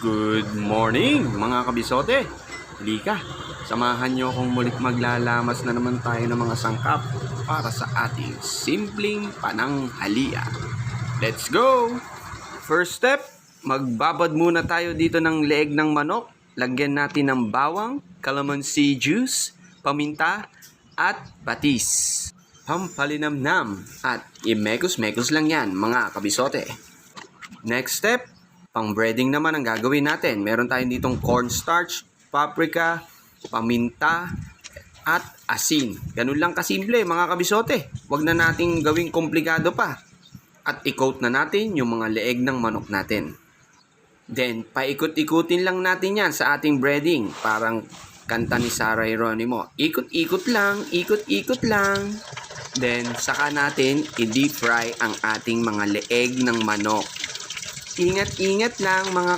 Good morning mga kabisote. Halika, samahan nyo akong mulit maglalamas na naman tayo ng mga sangkap para sa ating simpleng pananghalian. Let's go! First step, magbabad muna tayo dito ng leeg ng manok. Lagyan natin ng bawang, calamansi juice, paminta, at patis. Pampalinamnam at imekos-mekos lang yan mga kabisote. Next step, pang breading naman ang gagawin natin. Meron tayong ditong cornstarch, paprika, paminta, at asin. Ganun lang kasimple mga kabisote. Huwag na nating gawing komplikado pa. At i-coat na natin yung mga leeg ng manok natin. Then, paikot-ikutin lang natin yan sa ating breading. Parang kanta ni Sarah Geronimo. Ikot-ikot lang, ikot-ikot lang. Then, saka natin i-deep fry ang ating mga leeg ng manok. Ingat-ingat lang mga